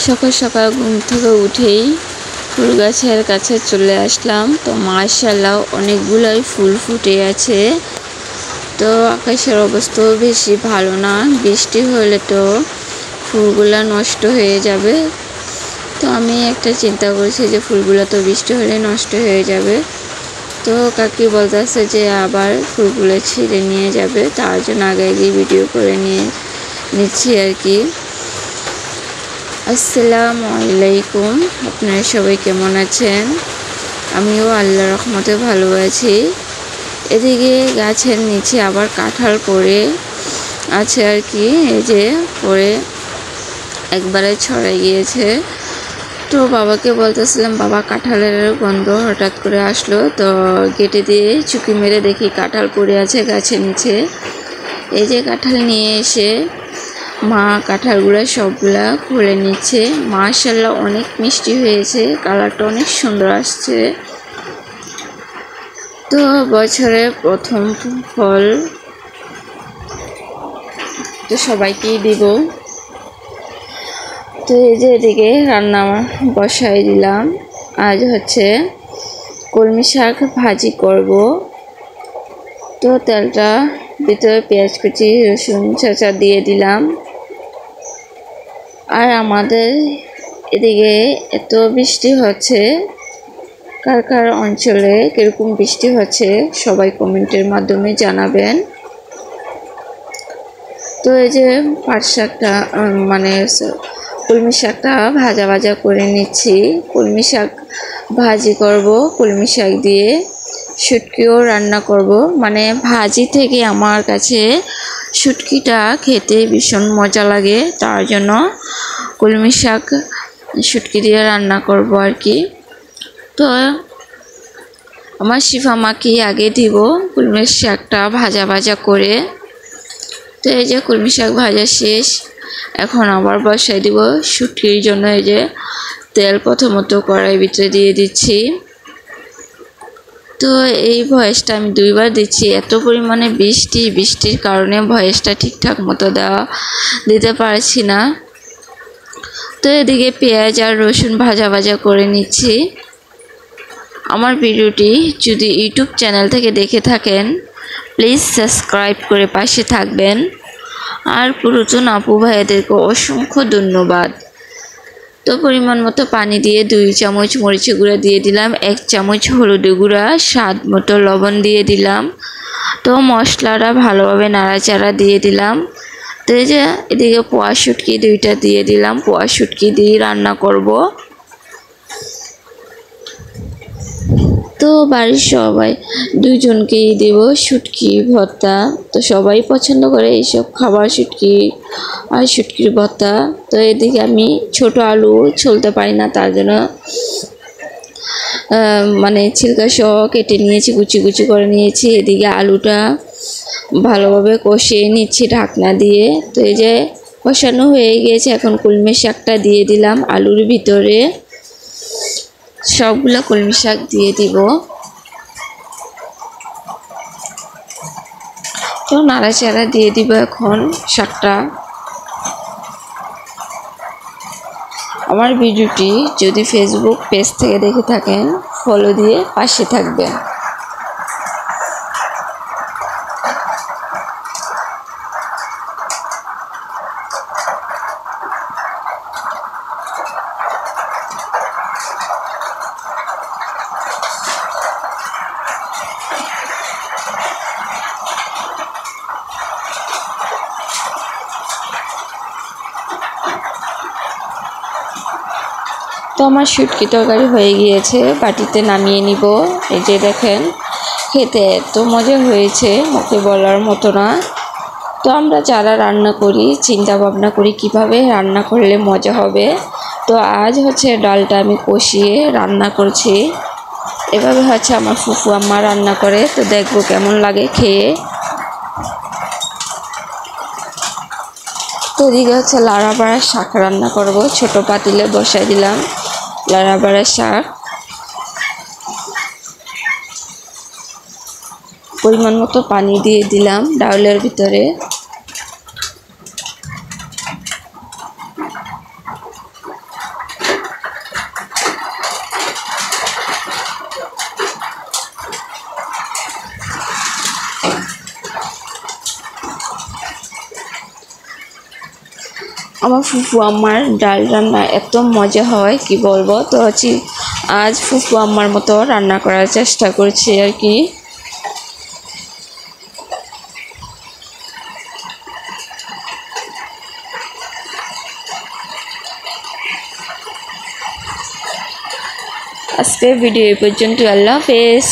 সকাল সকাল ঘুম থেকে উঠেই ফুল গাছের কাছে চলে আসলাম। তো মাশাআল্লাহ অনেকগুলাই ফুল ফুটে আছে। তো আকাশের অবস্থাও বেশি ভালো না, বৃষ্টি হলে তো ফুলগুলা নষ্ট হয়ে যাবে। তো আমি একটা চিন্তা করেছি যে ফুলগুলো তো বৃষ্টি হলে নষ্ট হয়ে যাবে। তো কাকি বলতেছে যে আবার ফুলগুলো ছিঁড়ে নিয়ে যাবে, তার জন্য আগে গিয়ে ভিডিও করে নিচ্ছি আর কি। আসসালামু আলাইকুম, আপনারা সবাই কেমন আছেন? আমিও আল্লাহর রহমতে ভালো আছি। এদিকে গাছের নিচে আবার কাঁঠাল পড়ে আছে আর কি, এই যে পড়ে একবারে ছড়াই গিয়েছে। তো বাবাকে বলতেছিলাম, বাবা কাঁঠালের গন্ধ হঠাৎ করে আসলো, তো গেটে দিয়ে চুকি মেরে দেখি কাঁঠাল পড়ে আছে গাছের নিচে। এই যে কাঁঠাল নিয়ে এসে মা কাঁঠালগুলো সবগুলা খুলে নিচ্ছে। মাশাআল্লাহ অনেক মিষ্টি হয়েছে, কালারটা অনেক সুন্দর আসছে। তো বছরের প্রথম ফল, তো সবাইকেই দিব। তো এই যে এদিকে রান্না বসাই দিলাম। আজ হচ্ছে কলমি শাক ভাজি করব। তো তেলটা ভিতরে পেঁয়াজ কুচি, রসুন চাচা দিয়ে দিলাম। আর আমাদের এদিকে এত বৃষ্টি হচ্ছে, কার কার অঞ্চলে কিরকম বৃষ্টি হচ্ছে সবাই কমেন্টের মাধ্যমে জানাবেন। তো এই যে পাট শাকটা কলমি শাকটা ভাজা করে নিচ্ছি। কলমি শাক ভাজি করব, কলমি শাক দিয়ে শুটকিও রান্না করব। মানে ভাজি থেকে আমার কাছে শুটকিটা খেতে ভীষণ মজা লাগে, তার জন্য কলমি শাক শুটকি দিয়ে রান্না করব আর কি। তো আমার শিফা মাকে আগে দিব কলমি শাকটা ভাজা করে। তো এই যে কলমি শাক ভাজা শেষ, এখন আবার বসাই দিব শুটকির জন্য। এই যে তেল প্রথমত কড়াই ভিতরে দিয়ে দিচ্ছি। তো এই ভয়েসটা আমি দুইবার দিচ্ছি, এত পরিমাণে বৃষ্টির কারণে ভয়েসটা ঠিকঠাক মতো দিতে পারছি না। তো এদিকে পেঁয়াজ আর রসুন ভাজা করে নিচ্ছি। আমার ভিডিওটি যদি ইউটিউব চ্যানেল থেকে দেখে থাকেন, প্লিজ সাবস্ক্রাইব করে পাশে থাকবেন। আর পুরাতন আপু ভাইয়াদেরকে অসংখ্য ধন্যবাদ। তো পরিমাণ মতো পানি দিয়ে 2 চামচ মরিচের গুঁড়া দিয়ে দিলাম, 1 চামচ হলুদের গুঁড়া, স্বাদ মতো লবণ দিয়ে দিলাম। তো মশলাটা ভালোভাবে নাড়াচাড়া দিয়ে দিলাম। তো এই যে এদিকে পোয়া শুটকি 2টা দিয়ে দিলাম, পোয়া শুটকি দিয়ে রান্না করব। তো বাড়ির সবাই 2জনকেই দেব শুটকি ভর্তা। তো সবাই পছন্দ করে এইসব খাবার, শুটকি আর শুটকির ভর্তা। তো এদিকে আমি ছোট আলু ছুলতে পারি না, তার জন্য ছিলকা সহ কেটে নিয়েছি, কুচি করে নিয়েছি। এদিকে আলুটা ভালোভাবে কষিয়ে নিচ্ছি ঢাকনা দিয়ে। তো এই যে কষানো হয়ে গিয়েছে, এখন কলমি শাকটা দিয়ে দিলাম আলুর ভিতরে। সবগুলো কলমি শাক দিয়ে দিব। তো নাড়াচাড়া দিয়ে দিব এখন শাকটা। আমার ভিডিওটি যদি ফেসবুক পেজ থেকে দেখে থাকেন, ফলো দিয়ে পাশে থাকবেন। তো আমার শুটকি তরকারি হয়ে গিয়েছে, বাটিতে নামিয়ে নিব। এই যে দেখেন, খেতে এত মজা হয়েছে মুখে বলার মতো না। তো আমরা যারা রান্না করি চিন্তা ভাবনা করি কিভাবে রান্না করলে মজা হবে। তো আজ হচ্ছে ডালটা আমি কষিয়ে রান্না করছি। এভাবে হচ্ছে আমার ফুফু আম্মা রান্না করে, তো দেখবো কেমন লাগে খেয়ে। তো এদিকে হচ্ছে লাড়া বাড়ার শাক রান্না করব, ছোট পাতিলে বসাই দিলাম লাড়া বাড়ার শাক। পরিমাণ মতো পানি দিয়ে দিলাম ডাউলের ভিতরে। আমার ফুফু আম্মার ডাল রান্না এত মজা হয় কি বলবো। তো আজ ফুফু আম্মার মতো রান্না করার চেষ্টা করছি আর কি। আজকের ভিডিও এই পর্যন্ত। আল্লাহ হাফেজ।